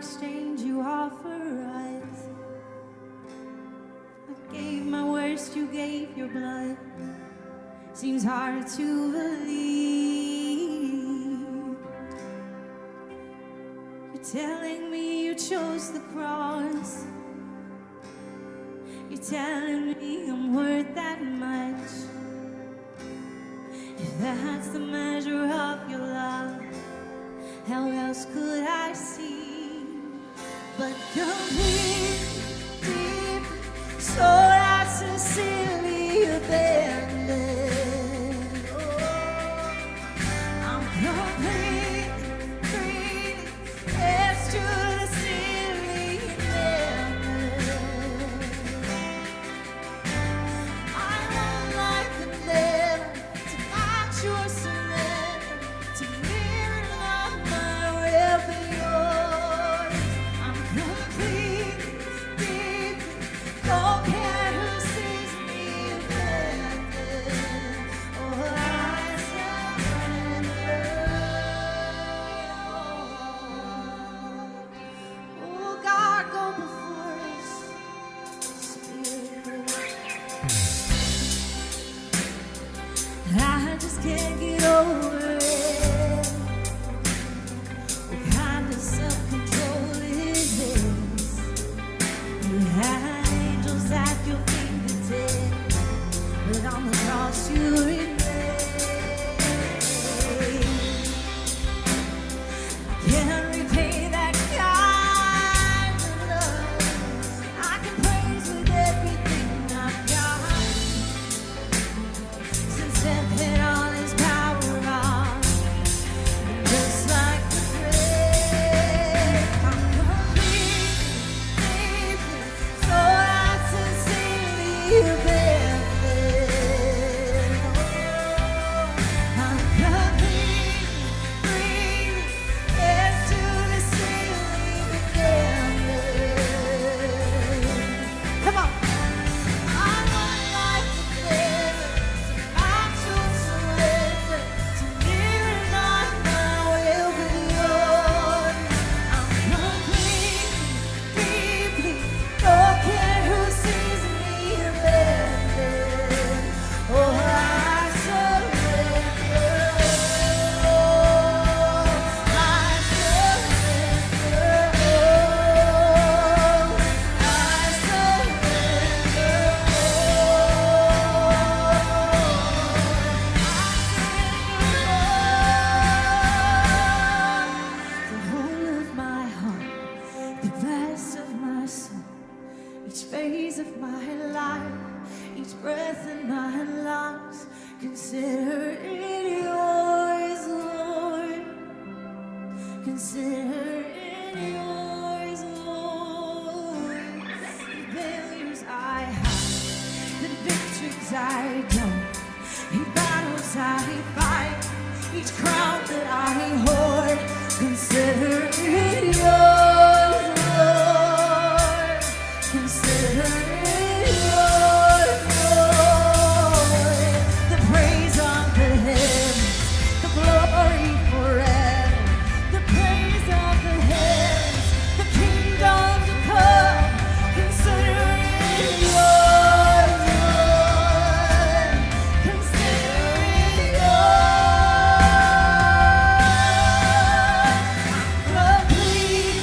exchange you offer us. I gave my worst, you gave your blood. Seems hard to believe. You're telling me you chose the cross. You're telling me I'm worth that much. If that's the measure of your love, how else could I see but complete, deep, so I sincerely abandon. Oh, I'm complete, free, yes, truly, sincerely abandoned. I run like a nail to match your surrender, to mirror not my will but yours. I'm complete, deep, don't care who sees me abandoned. Oh, I surrender. Oh, God, go before us, Spirit. I just can't get over it. What kind of self-control is this? You had angels at your fingertips, but on the cross you remain. I can't repay that kind of love. I can praise with everything I've got. Since death had all his power on, just like the grave, I'm complete, deeply, so I sincerely abandon. I'm complete, free, yes, to the ceiling abandoned. Come on. I want like the dead, I choose surrender, to mirror not my will but yours. I'm complete, deeply, don't care who sees me abandoned. Oh, I surrender. I surrender. I the whole of my heart, the best of my soul, each phase of my life, each breath in my lungs, consider it yours, Lord. Consider it yours, Lord. The failures I have, the victories I don't, the battles I fight, each crown that I hoard, consider it yours, Lord. Consider it yours, Lord. The praise of the heavens, the glory forever, the praise of the heavens, the kingdom to come, consider it yours, Lord. Consider it yours. I'm complete,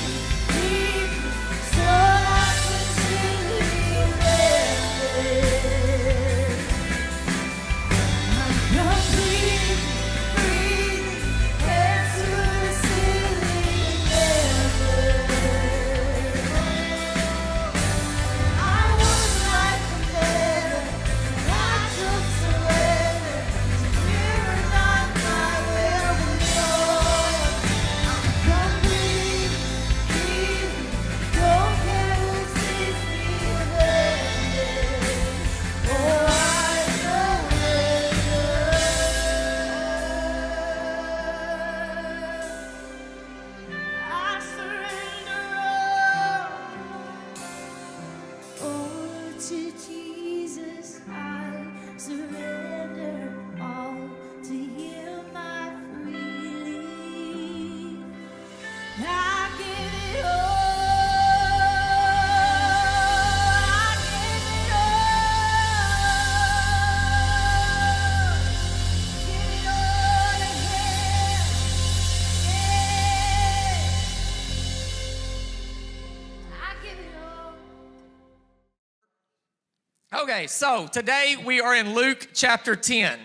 Okay, so today we are in Luke chapter 10.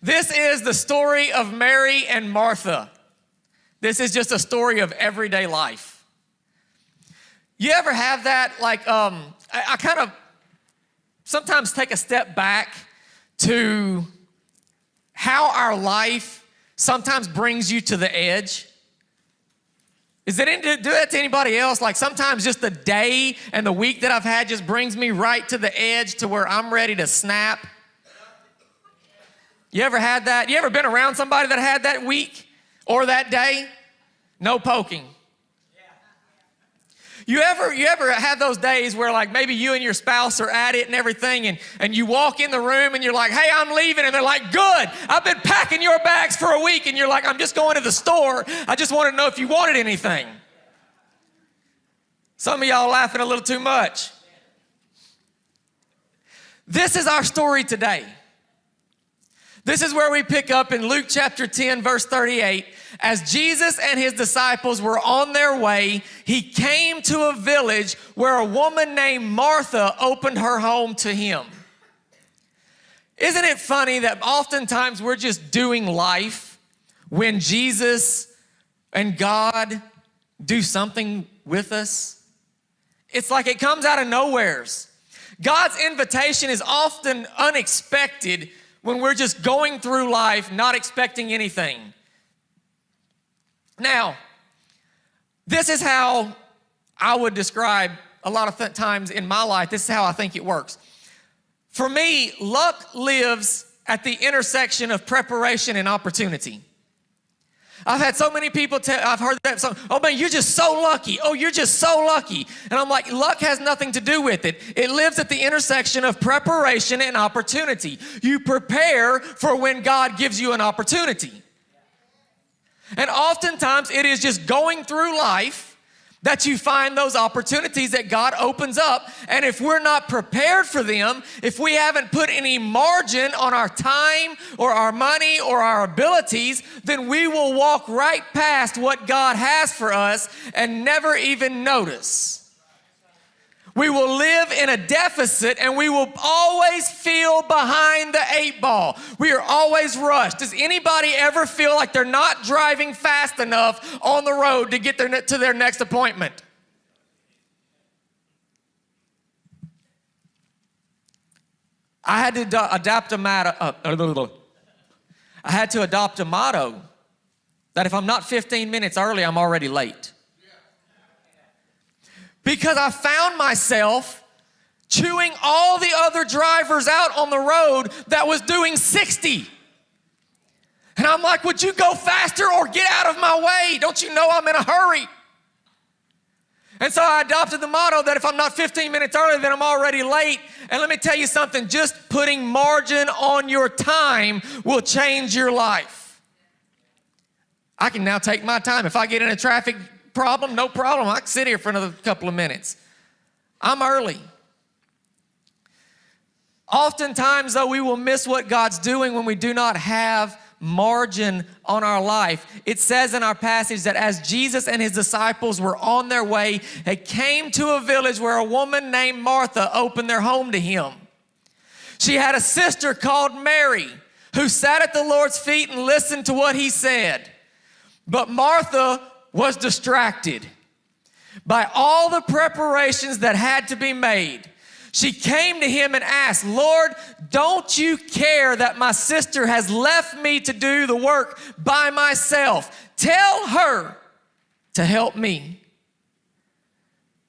This is the story of Mary and Martha. This is just a story of everyday life. You ever have that? I kind of sometimes take a step back to how our life sometimes brings you to the edge. Is it do that to anybody else? Like sometimes just the day and the week that I've had just brings me right to the edge to where I'm ready to snap. You ever had that? You ever been around somebody that had that week or that day? No poking. You ever have those days where like maybe you and your spouse are at it and everything and you walk in the room and you're like, hey, I'm leaving. And they're like, good, I've been packing your bags for a week. And you're like, I'm just going to the store. I just want to know if you wanted anything. Some of y'all laughing a little too much. This is our story today. This is where we pick up in Luke chapter 10, verse 38. As Jesus and his disciples were on their way, he came to a village where a woman named Martha opened her home to him. Isn't it funny that oftentimes we're just doing life when Jesus and God do something with us? It's like it comes out of nowheres. God's invitation is often unexpected when we're just going through life not expecting anything. Now, this is how I would describe a lot of times in my life. This is how I think it works. For me, luck lives at the intersection of preparation and opportunity. I've had so many people I've heard that song, oh man, you're just so lucky. Oh, you're just so lucky. And I'm like, luck has nothing to do with it. It lives at the intersection of preparation and opportunity. You prepare for when God gives you an opportunity. And oftentimes it is just going through life that you find those opportunities that God opens up. And if we're not prepared for them, if we haven't put any margin on our time or our money or our abilities, then we will walk right past what God has for us and never even notice. We will live in a deficit and we will always feel behind the 8 ball. We are always rushed. Does anybody ever feel like they're not driving fast enough on the road to get to their next appointment? I had to adopt a motto that if I'm not 15 minutes early, I'm already late. Because I found myself chewing all the other drivers out on the road that was doing 60. And I'm like, would you go faster or get out of my way? Don't you know I'm in a hurry? And so I adopted the motto that if I'm not 15 minutes early, then I'm already late. And let me tell you something, just putting margin on your time will change your life. I can now take my time. If I get in a traffic problem, no problem. I can sit here for another couple of minutes. I'm early. Oftentimes, though, we will miss what God's doing when we do not have margin on our life. It says in our passage that as Jesus and his disciples were on their way, they came to a village where a woman named Martha opened their home to him. She had a sister called Mary who sat at the Lord's feet and listened to what he said. But Martha was distracted by all the preparations that had to be made. She came to him and asked, Lord, don't you care that my sister has left me to do the work by myself? Tell her to help me.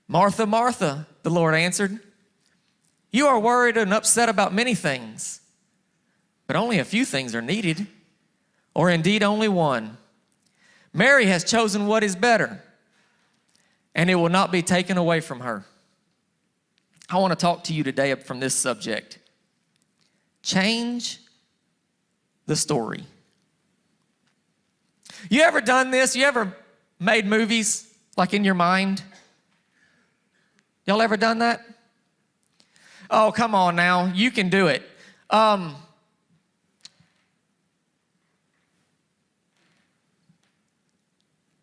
Martha, Martha, the Lord answered, you are worried and upset about many things, but only a few things are needed, or indeed only one. Mary has chosen what is better, and it will not be taken away from her. I want to talk to you today from this subject. Change the story. You ever done this? You ever made movies like in your mind? Y'all ever done that? Oh, come on now. You can do it.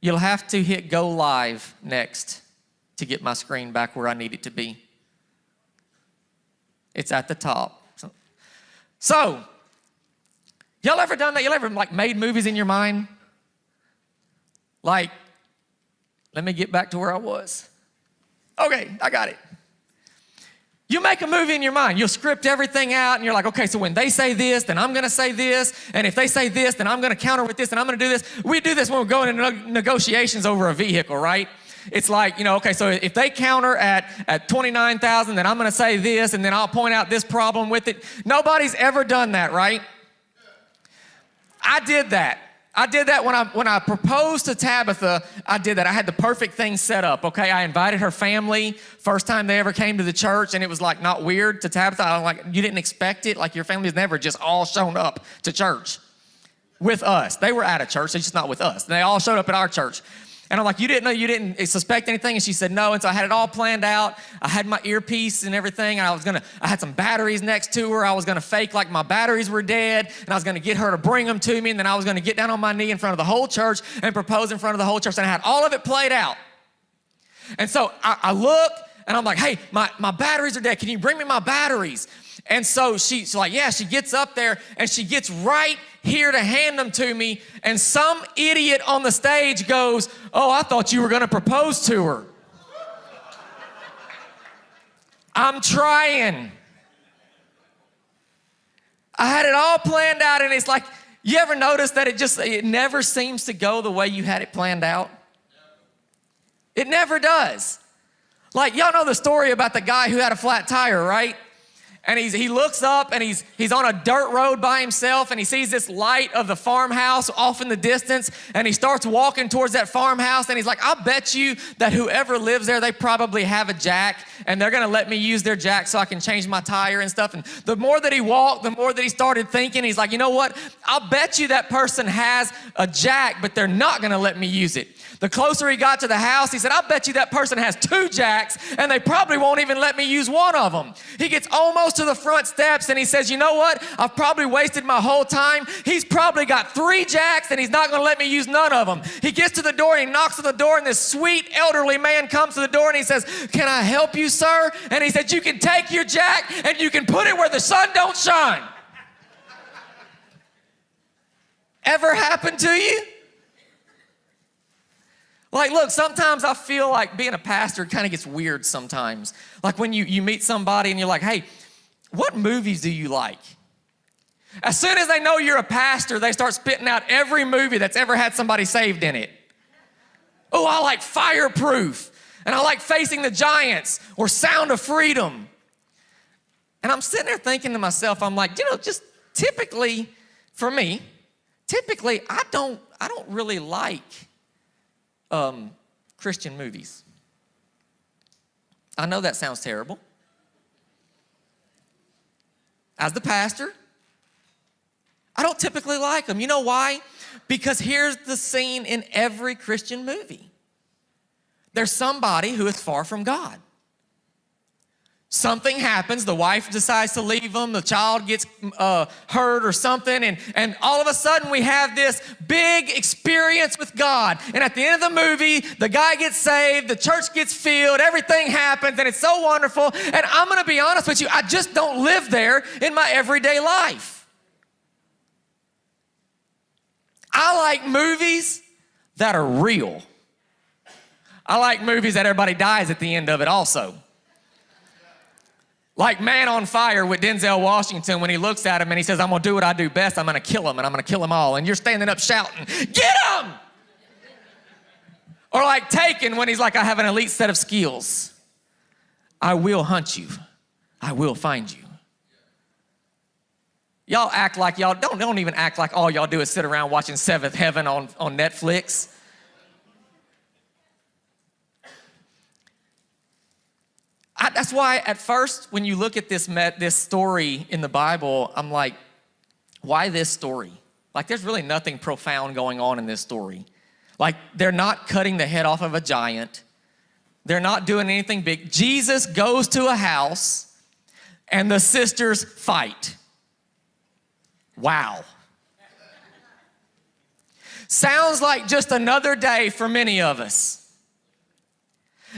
You'll have to hit go live next to get my screen back where I need it to be. It's at the top. So, y'all ever done that? Y'all ever like made movies in your mind? Like, let me get back to where I was. Okay, I got it. You make a movie in your mind. You'll script everything out, and you're like, okay, so when they say this, then I'm going to say this, and if they say this, then I'm going to counter with this, and I'm going to do this. We do this when we're going into negotiations over a vehicle, right? It's like, okay, so if they counter at 29,000, then I'm going to say this, and then I'll point out this problem with it. Nobody's ever done that, right? I did that. When I proposed to Tabitha, I did that. I had the perfect thing set up, okay? I invited her family, first time they ever came to the church, and it was like not weird to Tabitha. I was like, you didn't expect it? Like your family's never just all shown up to church with us. They were at a church, they're just not with us. They all showed up at our church. And I'm like, you didn't suspect anything? And she said, no. And so I had it all planned out. I had my earpiece and everything. And I had some batteries next to her. I was going to fake like my batteries were dead. And I was going to get her to bring them to me. And then I was going to get down on my knee in front of the whole church and propose in front of the whole church. And I had all of it played out. And so I look and I'm like, hey, my batteries are dead. Can you bring me my batteries? And so she's like, yeah, she gets up there and she gets right here to hand them to me. And some idiot on the stage goes, oh, I thought you were going to propose to her. I'm trying. I had it all planned out, and it's like, you ever notice that it never seems to go the way you had it planned out? It never does. Like, y'all know the story about the guy who had a flat tire, right? And he looks up and he's on a dirt road by himself, and he sees this light of the farmhouse off in the distance, and he starts walking towards that farmhouse, and he's like, I bet you that whoever lives there, they probably have a jack, and they're gonna let me use their jack so I can change my tire and stuff. And the more that he walked, the more that he started thinking, he's like, you know what? I'll bet you that person has a jack, but they're not gonna let me use it. The closer he got to the house, he said, I bet you that person has 2 jacks, and they probably won't even let me use one of them. He gets almost to the front steps, and he says, you know what? I've probably wasted my whole time. He's probably got 3 jacks, and he's not going to let me use none of them. He gets to the door, and he knocks on the door, and this sweet elderly man comes to the door, and he says, can I help you, sir? And he said, you can take your jack, and you can put it where the sun don't shine. Ever happened to you? Like, look, sometimes I feel like being a pastor kind of gets weird sometimes. Like when you meet somebody and you're like, hey, what movies do you like? As soon as they know you're a pastor, they start spitting out every movie that's ever had somebody saved in it. Oh, I like Fireproof, and I like Facing the Giants or Sound of Freedom. And I'm sitting there thinking to myself, I'm like, just typically, for me, I don't really like Christian movies. I know that sounds terrible. As the pastor, I don't typically like them. You know why? Because here's the scene in every Christian movie. There's somebody who is far from God. Something happens, the wife decides to leave them, the child gets hurt or something, and all of a sudden we have this big experience with God. And at the end of the movie, the guy gets saved, the church gets filled, everything happens, and it's so wonderful. And I'm gonna be honest with you, I just don't live there in my everyday life. I like movies that are real. I like movies that everybody dies at the end of it also. Like Man on Fire with Denzel Washington, when he looks at him and he says, I'm gonna do what I do best, I'm gonna kill him, and I'm gonna kill them all. And you're standing up shouting, get him! Or like Taken, when he's like, I have an elite set of skills. I will hunt you. I will find you. Y'all act like y'all, don't even act like all y'all do is sit around watching Seventh Heaven on Netflix. That's why at first, when you look at this story in the Bible, I'm like, why this story? Like, there's really nothing profound going on in this story. Like, they're not cutting the head off of a giant. They're not doing anything big. Jesus goes to a house, and the sisters fight. Wow. Sounds like just another day for many of us.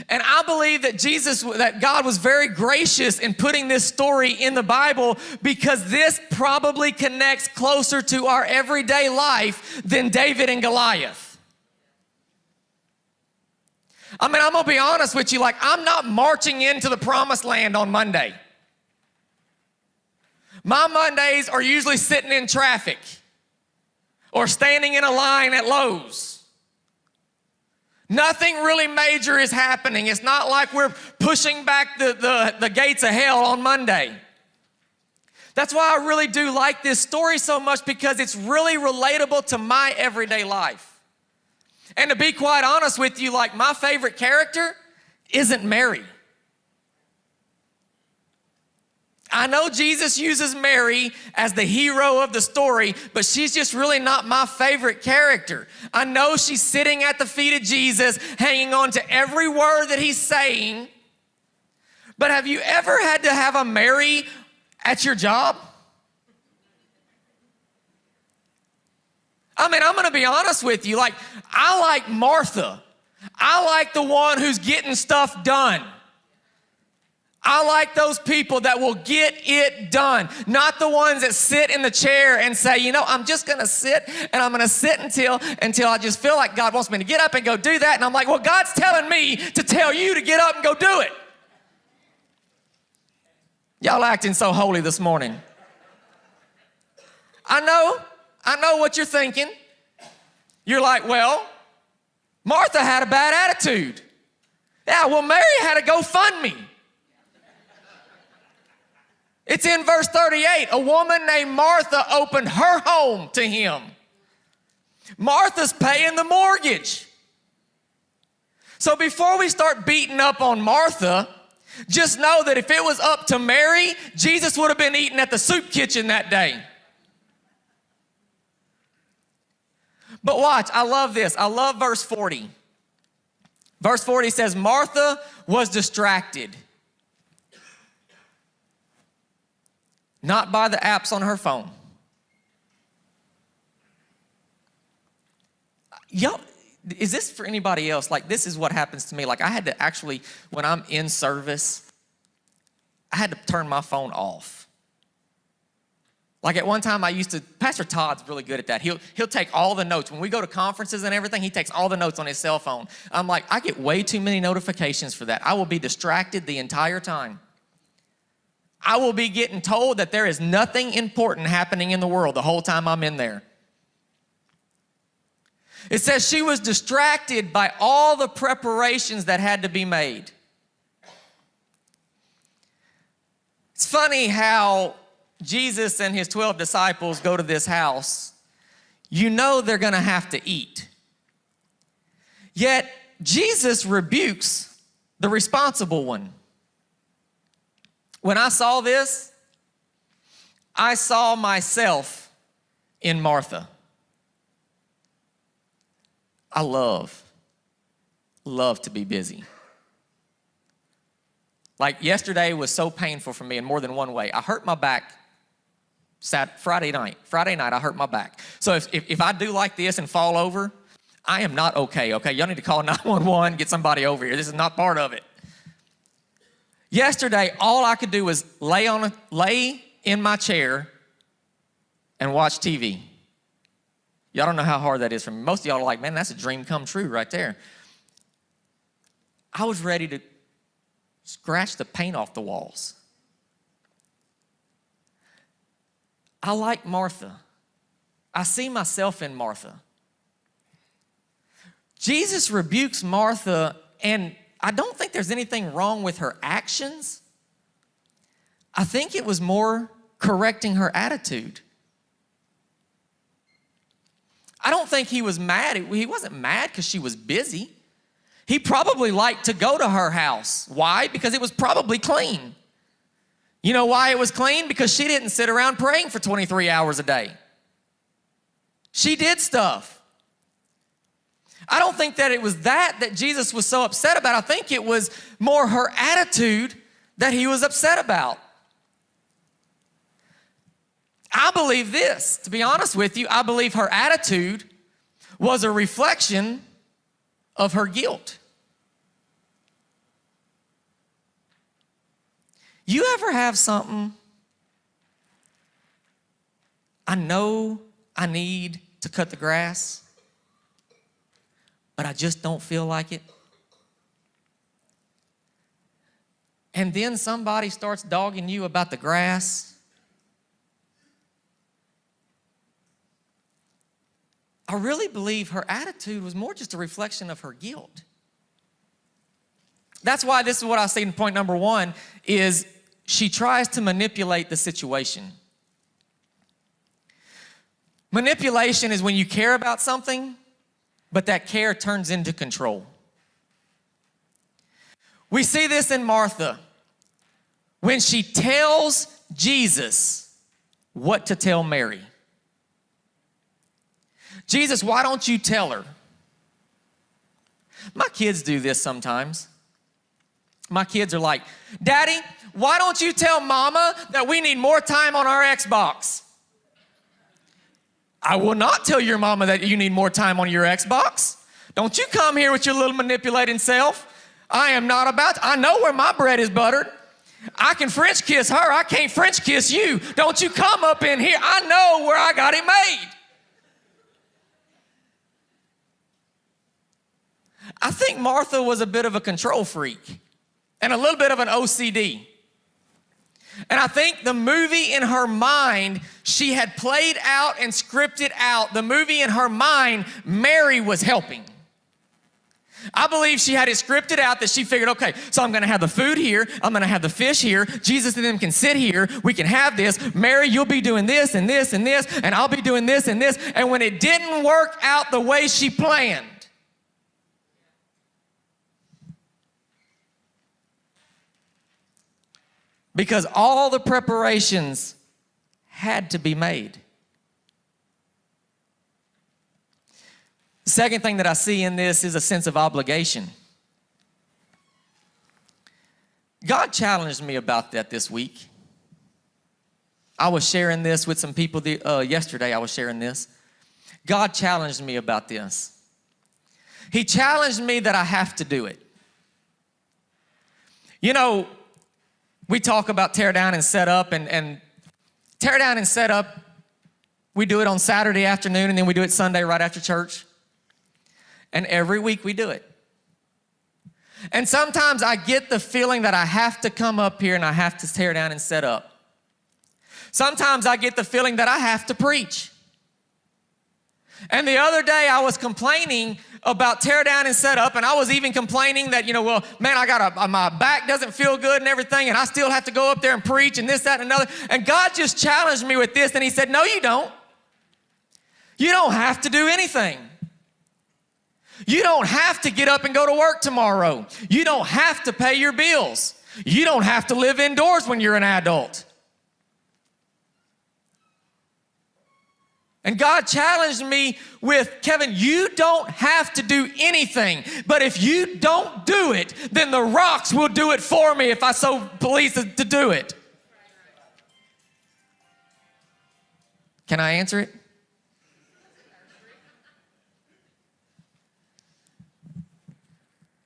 And I believe that God was very gracious in putting this story in the Bible because this probably connects closer to our everyday life than David and Goliath. I mean, I'm gonna be honest with you, like, I'm not marching into the promised land on Monday. My Mondays are usually sitting in traffic or standing in a line at Lowe's. Nothing really major is happening. It's not like we're pushing back the gates of hell on Monday. That's why I really do like this story so much, because it's really relatable to my everyday life. And to be quite honest with you, like, my favorite character isn't Mary. I know Jesus uses Mary as the hero of the story, but she's just really not my favorite character. I know she's sitting at the feet of Jesus, hanging on to every word that he's saying. But have you ever had to have a Mary at your job? I mean, I'm gonna be honest with you. Like, I like Martha. I like the one who's getting stuff done. I like those people that will get it done, not the ones that sit in the chair and say, you know, I'm just gonna sit and I'm gonna sit until I just feel like God wants me to get up and go do that. And I'm like, well, God's telling me to tell you to get up and go do it. Y'all acting so holy this morning. I know what you're thinking. You're like, well, Martha had a bad attitude. Yeah, well, Mary had a GoFundMe. It's in verse 38. A woman named Martha opened her home to him. Martha's paying the mortgage. So before we start beating up on Martha, just know that if it was up to Mary, Jesus would have been eating at the soup kitchen that day. But watch, I love this. I love verse 40. Verse 40 says, Martha was distracted. Not by the apps on her phone. Yo, is this for anybody else? Like, this is what happens to me. Like, I had to actually, when I'm in service, I had to turn my phone off. Like, at one time Pastor Todd's really good at that. He'll take all the notes. When we go to conferences and everything, he takes all the notes on his cell phone. I'm like, I get way too many notifications for that. I will be distracted the entire time. I will be getting told that there is nothing important happening in the world the whole time I'm in there. It says she was distracted by all the preparations that had to be made. It's funny how Jesus and his 12 disciples go to this house. You know they're going to have to eat. Yet Jesus rebukes the responsible one. When I saw this, I saw myself in Martha. I love to be busy. Like, yesterday was so painful for me in more than one way. I hurt my back Friday night. Friday night, I hurt my back. So if I do like this and fall over, I am not okay? Y'all need to call 911, get somebody over here. This is not part of it. Yesterday, all I could do was lay in my chair and watch TV. Y'all don't know how hard that is for me. Most of y'all are like, man, that's a dream come true right there. I was ready to scratch the paint off the walls. I like Martha. I see myself in Martha. Jesus rebukes Martha, and I don't think there's anything wrong with her actions. I think it was more correcting her attitude. I don't think he was mad. He wasn't mad because she was busy. He probably liked to go to her house. Why? Because it was probably clean. You know why it was clean? Because she didn't sit around praying for 23 hours a day. She did stuff. I don't think that it was that Jesus was so upset about. I think it was more her attitude that he was upset about. I believe this, to be honest with you, I believe her attitude was a reflection of her guilt. You ever have something? I know I need to cut the grass, but I just don't feel like it. And then somebody starts dogging you about the grass. I really believe her attitude was more just a reflection of her guilt. That's why this is what I see in point number 1 is she tries to manipulate the situation. Manipulation is when you care about something, but that care turns into control. We see this in Martha when she tells Jesus what to tell Mary. Jesus, why don't you tell her? My kids do this sometimes. My kids are like, Daddy, why don't you tell Mama that we need more time on our Xbox? I will not tell your mama that you need more time on your Xbox. Don't you come here with your little manipulating self. I am not about I know where my bread is buttered. I can French kiss her. I can't French kiss you. Don't you come up in here. I know where I got it made. I think Martha was a bit of a control freak and a little bit of an OCD. And I think the movie in her mind, she had played out and scripted out. The movie in her mind, Mary was helping. I believe she had it scripted out that she figured, okay, so I'm gonna have the food here, I'm gonna have the fish here, Jesus and them can sit here, we can have this. Mary, you'll be doing this and this and this, and I'll be doing this and this. And when it didn't work out the way she planned, because all the preparations had to be made. The second thing that I see in this is a sense of obligation. God challenged me about that this week. I was sharing this with some people yesterday. I was sharing this. God challenged me about this. He challenged me that I have to do it. You know, we talk about tear down and set up, and tear down and set up, we do it on Saturday afternoon, and then we do it Sunday right after church. And every week we do it. And sometimes I get the feeling that I have to come up here and I have to tear down and set up. Sometimes I get the feeling that I have to preach. And the other day I was complaining about tear down and set up, and I was even complaining that, well, man, my back doesn't feel good and everything, and I still have to go up there and preach and this, that, and another. And God just challenged me with this, and he said, no, you don't. You don't have to do anything. You don't have to get up and go to work tomorrow. You don't have to pay your bills. You don't have to live indoors when you're an adult. And God challenged me with, Kevin, you don't have to do anything, but if you don't do it, then the rocks will do it for me if I so please to do it. Can I answer it?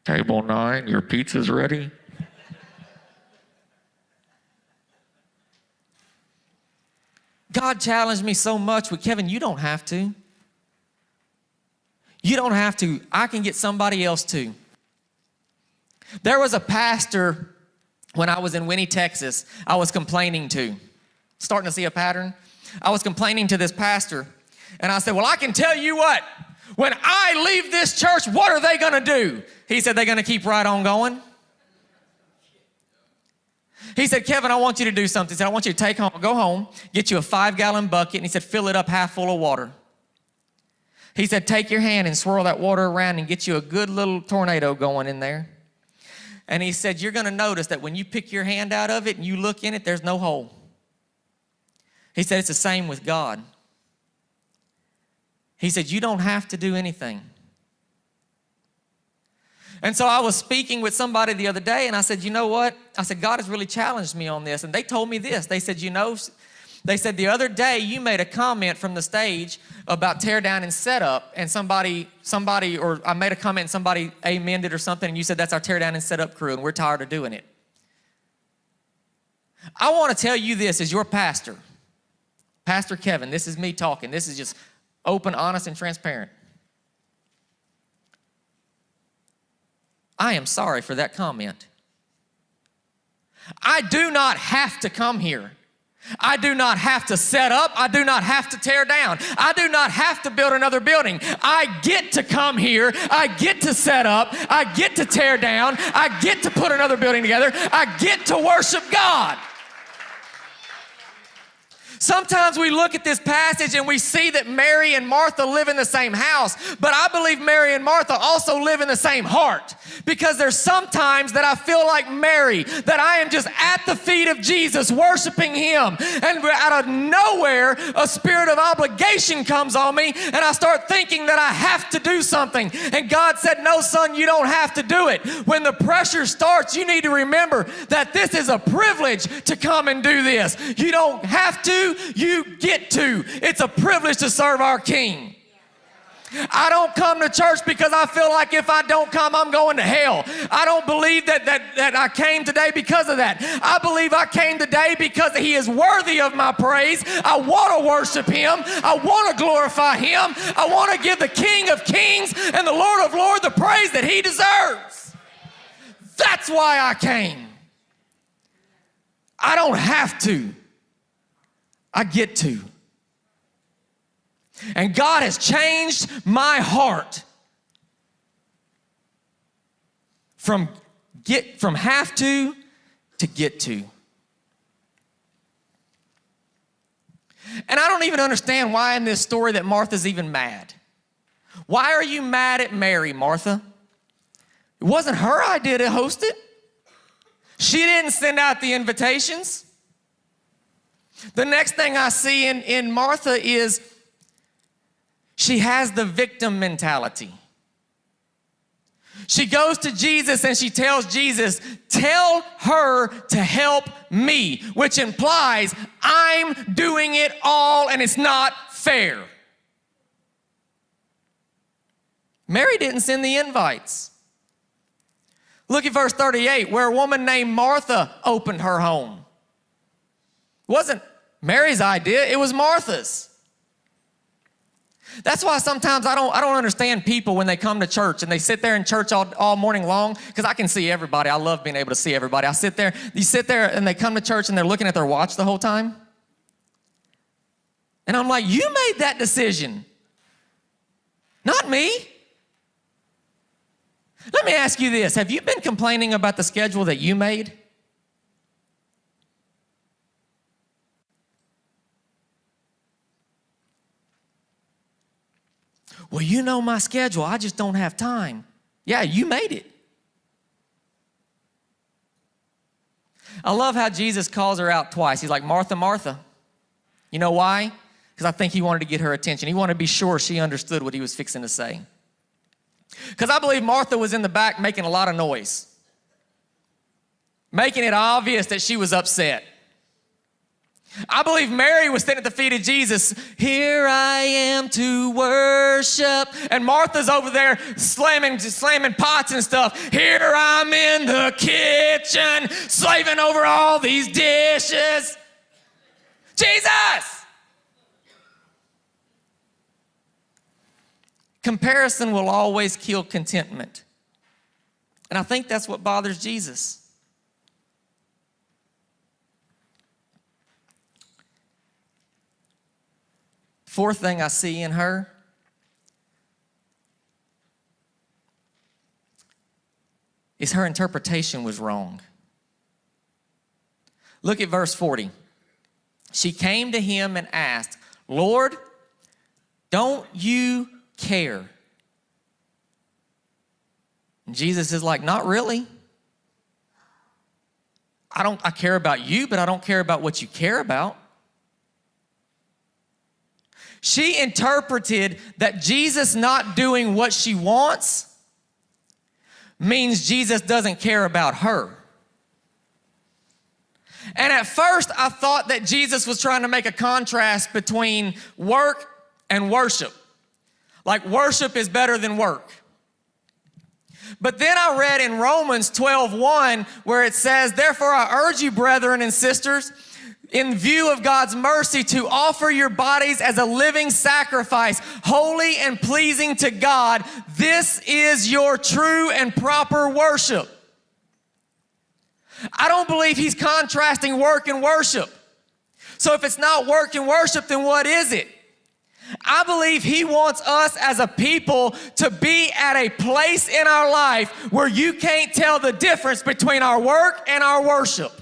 Table 9, your pizza's ready. God challenged me so much with, Kevin, you don't have to. You don't have to. I can get somebody else to. There was a pastor when I was in Winnie, Texas, I was complaining to. Starting to see a pattern. I was complaining to this pastor, and I said, well, I can tell you what. When I leave this church, what are they going to do? He said, they're going to keep right on going. He said, Kevin, I want you to do something. He said, I want you to go home, get you a 5-gallon bucket, and he said, fill it up half full of water. He said, take your hand and swirl that water around and get you a good little tornado going in there. And he said, you're going to notice that when you pick your hand out of it and you look in it, there's no hole. He said, it's the same with God. He said, you don't have to do anything. And so I was speaking with somebody the other day, and I said, you know what? I said, God has really challenged me on this. And they told me this. They said, they said the other day you made a comment from the stage about tear down and set up, and somebody, or I made a comment and somebody amened it or something, and you said that's our tear down and set up crew, and we're tired of doing it. I want to tell you this as your pastor, Pastor Kevin, this is me talking. This is just open, honest, and transparent. I am sorry for that comment. I do not have to come here. I do not have to set up. I do not have to tear down. I do not have to build another building. I get to come here. I get to set up. I get to tear down. I get to put another building together. I get to worship God. Sometimes we look at this passage and we see that Mary and Martha live in the same house, but I believe Mary and Martha also live in the same heart, because there's sometimes that I feel like Mary, that I am just at the feet of Jesus worshiping Him, and out of nowhere a spirit of obligation comes on me and I start thinking that I have to do something, and God said, no son, you don't have to do it. When the pressure starts, you need to remember that this is a privilege to come and do this. You don't have to, you get to. It's a privilege to serve our King. I don't come to church because I feel like if I don't come, I'm going to hell. I don't believe that I came today because of that. I believe I came today because He is worthy of my praise. I want to worship Him. I want to glorify Him. I want to give the King of Kings and the Lord of Lords the praise that He deserves. That's why I came. I don't have to. I get to. And God has changed my heart from have to get to. And I don't even understand why in this story that Martha's even mad. Why are you mad at Mary, Martha? It wasn't her idea to host it. She didn't send out the invitations. The next thing I see in Martha is she has the victim mentality. She goes to Jesus and she tells Jesus, tell her to help me, which implies I'm doing it all and it's not fair. Mary didn't send the invites. Look at verse 38, where a woman named Martha opened her home. It wasn't Mary's idea, it was Martha's. That's why sometimes I don't understand people when they come to church and they sit there in church all morning long, because I can see everybody. I love being able to see everybody. You sit there and they come to church and they're looking at their watch the whole time. And I'm like, you made that decision, not me. Let me ask you this. Have you been complaining about the schedule that you made? Well, you know my schedule. I just don't have time. Yeah, you made it. I love how Jesus calls her out twice. He's like, Martha, Martha. You know why? Because I think He wanted to get her attention. He wanted to be sure she understood what He was fixing to say. Because I believe Martha was in the back making a lot of noise, making it obvious that she was upset. I believe Mary was sitting at the feet of Jesus. Here I am to worship. And Martha's over there slamming pots and stuff. Here I'm in the kitchen, slaving over all these dishes. Jesus! Comparison will always kill contentment. And I think that's what bothers Jesus. Fourth thing I see in her is her interpretation was wrong. Look at verse 40. She came to Him and asked, Lord, don't you care? And Jesus is like, not really. I care about you, but I don't care about what you care about. She interpreted that Jesus not doing what she wants means Jesus doesn't care about her. And at first, I thought that Jesus was trying to make a contrast between work and worship. Like worship is better than work. But then I read in Romans 12:1 where it says, therefore I urge you, brethren and sisters, in view of God's mercy, to offer your bodies as a living sacrifice, holy and pleasing to God. This is your true and proper worship. I don't believe he's contrasting work and worship. So if it's not work and worship, then what is it? I believe he wants us as a people to be at a place in our life where you can't tell the difference between our work and our worship.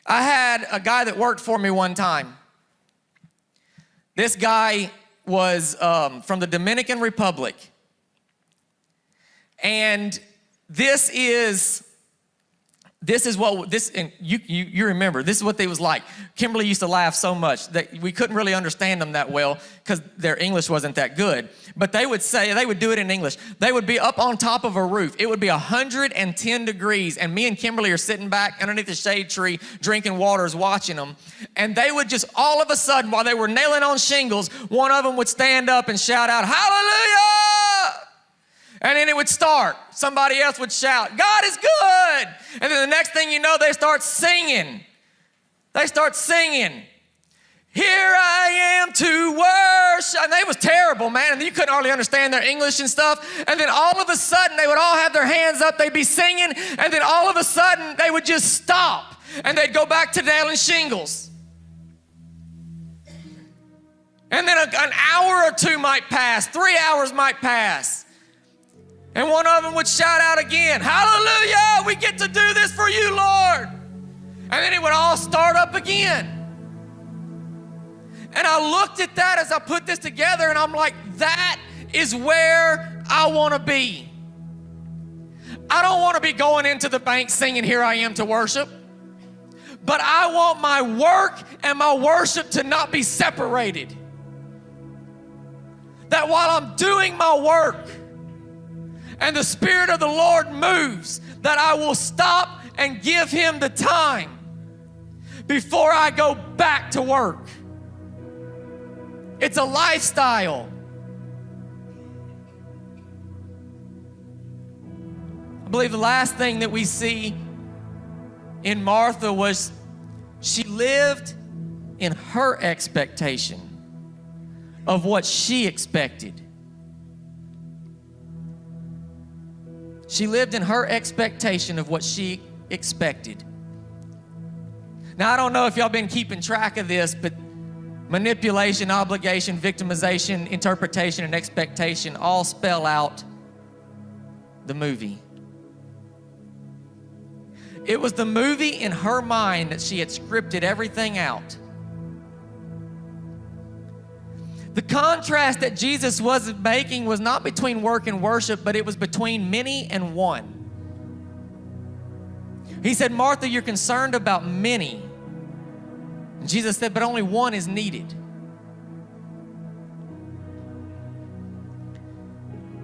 I had a guy that worked for me one time. This guy was from the Dominican Republic. And this is what this, and you remember, this is what they was like. Kimberly used to laugh so much that we couldn't really understand them that well because their English wasn't that good. But they would do it in English. They would be up on top of a roof. It would be 110 degrees, and me and Kimberly are sitting back underneath the shade tree, drinking waters, watching them. And they would just, all of a sudden, while they were nailing on shingles, one of them would stand up and shout out, "Hallelujah!" And then it would start. Somebody else would shout, "God is good." And then the next thing you know, they start singing. "Here I am to worship." And it was terrible, man. And you couldn't hardly understand their English and stuff. And then all of a sudden, they would all have their hands up. They'd be singing. And then all of a sudden, they would just stop. And they'd go back to nailing shingles. And then an hour or two might pass. 3 hours might pass. And one of them would shout out again, "Hallelujah, we get to do this for you, Lord." And then it would all start up again. And I looked at that as I put this together, and I'm like, that is where I want to be. I don't want to be going into the bank singing, "Here I am to worship." But I want my work and my worship to not be separated. That while I'm doing my work, and the Spirit of the Lord moves, that I will stop and give him the time before I go back to work. It's a lifestyle. I believe the last thing that we see in Martha was she lived in her expectation of what she expected. She lived in her expectation of what she expected. Now, I don't know if y'all been keeping track of this, but manipulation, obligation, victimization, interpretation, and expectation all spell out the movie. It was the movie in her mind that she had scripted everything out. The contrast that Jesus was making was not between work and worship, but it was between many and one. He said, "Martha, you're concerned about many." And Jesus said, "But only one is needed."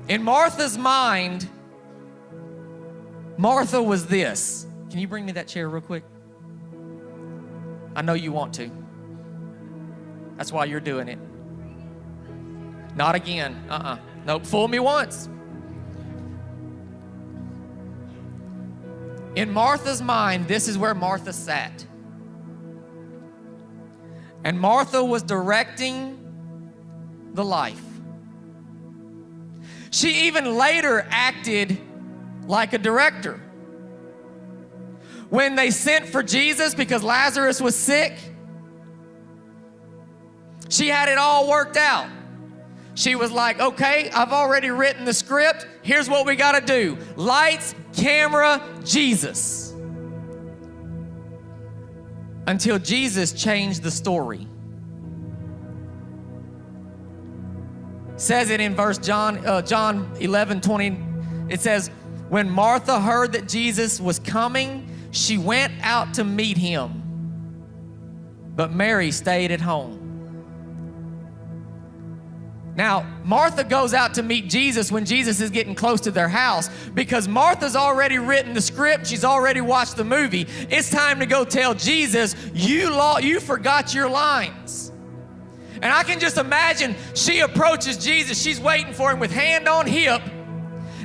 In Martha's mind, Martha was this. Can you bring me that chair real quick? I know you want to. That's why you're doing it. Not again. Nope, fool me once. In Martha's mind, this is where Martha sat. And Martha was directing the life. She even later acted like a director. When they sent for Jesus because Lazarus was sick, she had it all worked out. She was like, "Okay, I've already written the script. Here's what we got to do. Lights, camera, Jesus." Until Jesus changed the story. Says it in verse John 11:20. It says, "When Martha heard that Jesus was coming, she went out to meet him. But Mary stayed at home." Now, Martha goes out to meet Jesus when Jesus is getting close to their house because Martha's already written the script. She's already watched the movie. It's time to go tell Jesus, you forgot your lines. And I can just imagine she approaches Jesus. She's waiting for him with hand on hip.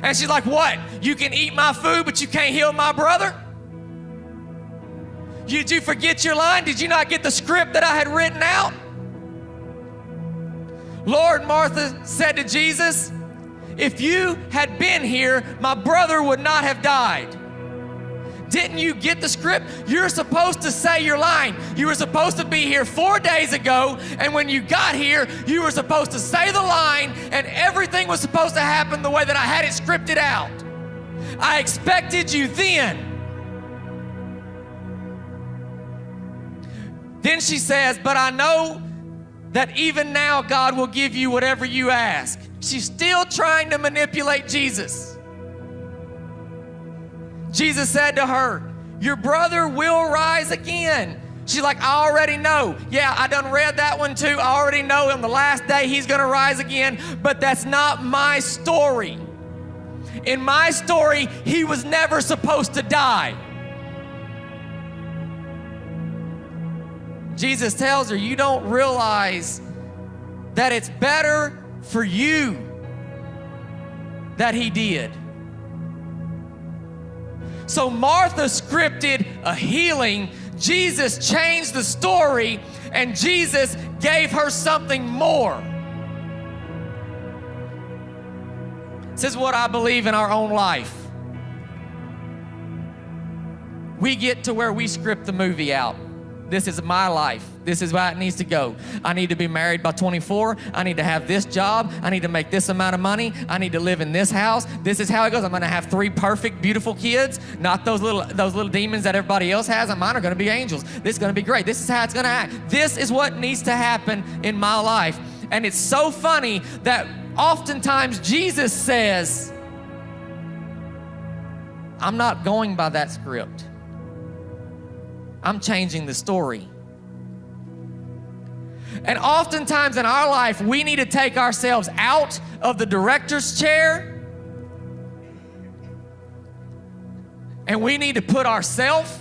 And she's like, what? You can eat my food, but you can't heal my brother? Did you forget your line? Did you not get the script that I had written out? Lord, Martha said to Jesus, if you had been here, my brother would not have died. Didn't you get the script? You're supposed to say your line. You were supposed to be here 4 days ago, and when you got here, you were supposed to say the line, and everything was supposed to happen the way that I had it scripted out. I expected you then. Then she says, but I know that even now God will give you whatever you ask. She's still trying to manipulate Jesus. Jesus said to her, your brother will rise again. She's like, I already know. Yeah, I done read that one too. I already know on the last day he's gonna rise again, but that's not my story. In my story, he was never supposed to die. Jesus tells her, you don't realize that it's better for you that he did. So Martha scripted a healing, Jesus changed the story, and Jesus gave her something more. This is what I believe in our own life. We get to where we script the movie out. This is my life. This is how it needs to go. I need to be married by 24. I need to have this job. I need to make this amount of money. I need to live in this house. This is how it goes. I'm gonna have 3 perfect, beautiful kids, not those little demons that everybody else has. And mine are gonna be angels. This is gonna be great. This is how it's gonna act. This is what needs to happen in my life. And it's so funny that oftentimes Jesus says, I'm not going by that script. I'm changing the story. And oftentimes in our life, we need to take ourselves out of the director's chair, and we need to put ourselves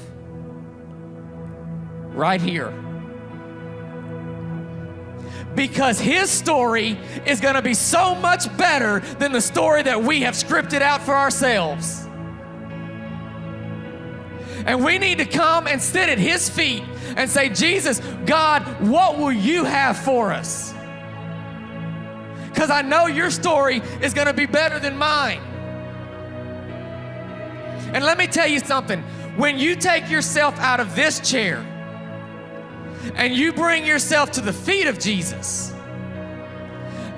right here. Because his story is gonna be so much better than the story that we have scripted out for ourselves. And we need to come and sit at his feet and say, Jesus, God, what will you have for us? Because I know your story is going to be better than mine. And let me tell you something. When you take yourself out of this chair and you bring yourself to the feet of Jesus,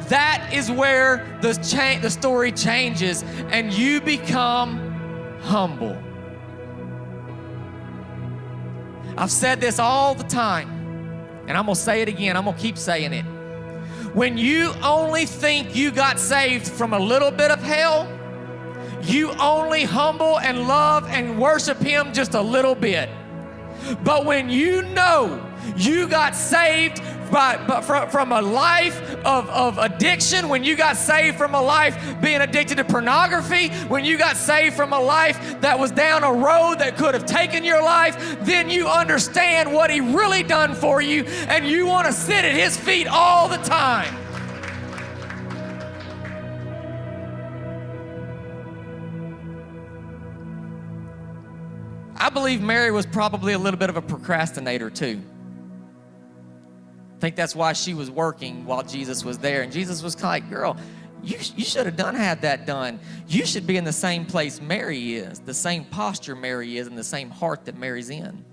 that is where the story changes and you become humble. I've said this all the time, and I'm gonna say it again. I'm gonna keep saying it. When you only think you got saved from a little bit of hell, you only humble and love and worship him just a little bit. But when you know you got saved from a life of addiction, when you got saved from a life being addicted to pornography, when you got saved from a life that was down a road that could have taken your life, then you understand what he really done for you, and you want to sit at his feet all the time. I believe Mary was probably a little bit of a procrastinator too. I think that's why she was working while Jesus was there. And Jesus was kind of like, girl, you should have had that done. You should be in the same place Mary is, the same posture Mary is, and the same heart that Mary's in.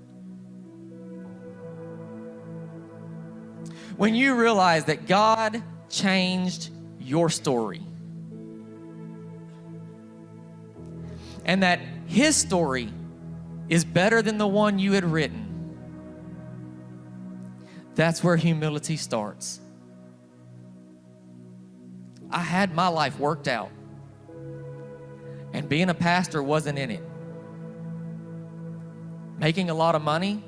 When you realize that God changed your story and that his story is better than the one you had written, that's where humility starts. I had my life worked out, and being a pastor wasn't in it. Making a lot of money,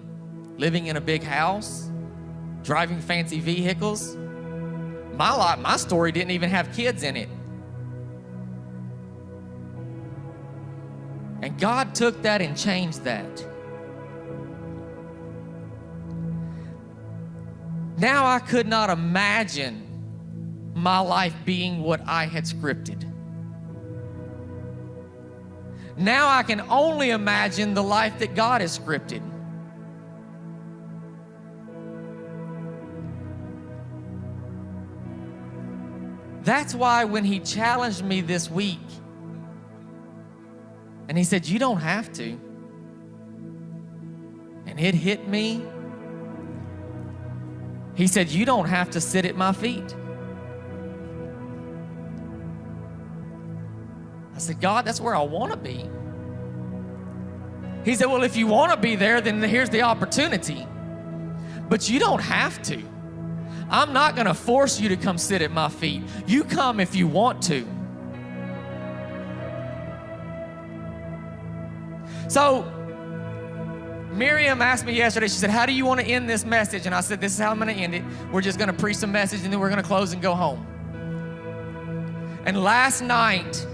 living in a big house, driving fancy vehicles. My story didn't even have kids in it. And God took that and changed that. Now I could not imagine my life being what I had scripted. Now I can only imagine the life that God has scripted. That's why when he challenged me this week, and he said, you don't have to, and it hit me. He said, you don't have to sit at my feet. I said, God, that's where I want to be. He said, well, if you want to be there, then here's the opportunity. But you don't have to. I'm not going to force you to come sit at my feet. You come if you want to. So, Miriam asked me yesterday, she said, how do you want to end this message? And I said, this is how I'm going to end it. We're just going to preach some message and then we're going to close and go home. And last night,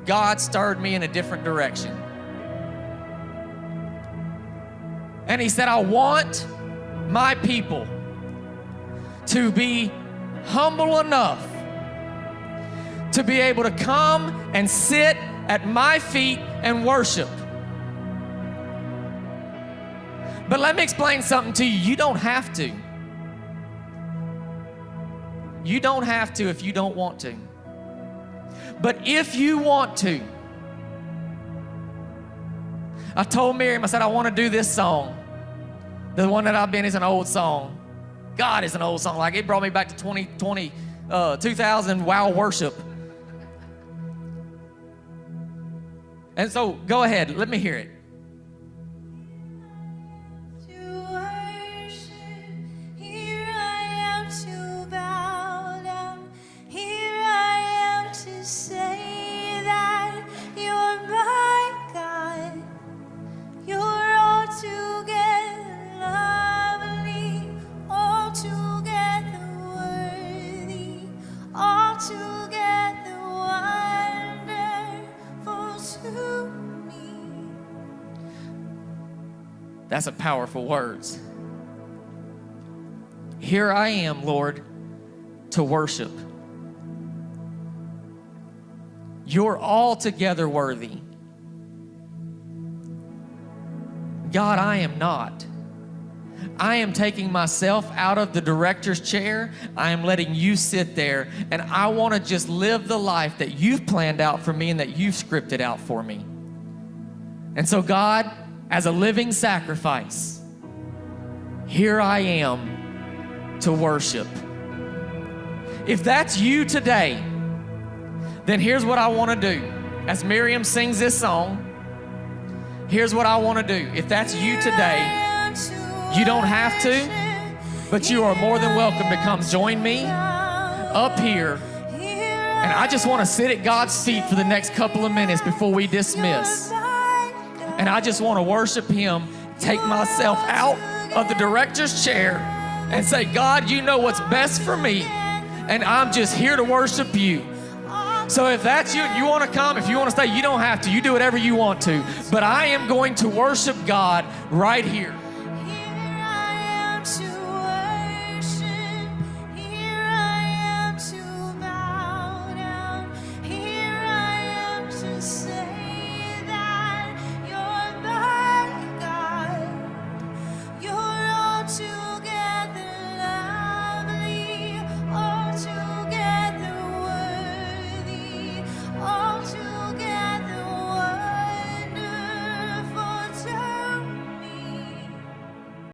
God stirred me in a different direction. And he said, I want my people to be humble enough to be able to come and sit at my feet and worship. But let me explain something to you. You don't have to. You don't have to if you don't want to. But if you want to, I told Miriam, I said, I want to do this song. The one that I've been is an old song. God is an old song. Like, it brought me back to 2000 wow worship. And so, go ahead, let me hear it. That's a powerful words. Here I am, Lord, to worship. You're altogether worthy. God, I am not. I am taking myself out of the director's chair. I am letting you sit there, and I want to just live the life that you've planned out for me and that you've scripted out for me. And so, God, as a living sacrifice, here I am to worship. If that's you today, then here's what I want to do. As Miriam sings this song, here's what I want to do. If that's you today, you don't have to, but you are more than welcome to come join me up here. And I just want to sit at God's feet for the next couple of minutes before we dismiss. And I just want to worship him, take myself out of the director's chair and say, God, you know what's best for me, and I'm just here to worship you. So if that's you, you want to come, if you want to stay, you don't have to. You do whatever you want to. But I am going to worship God right here.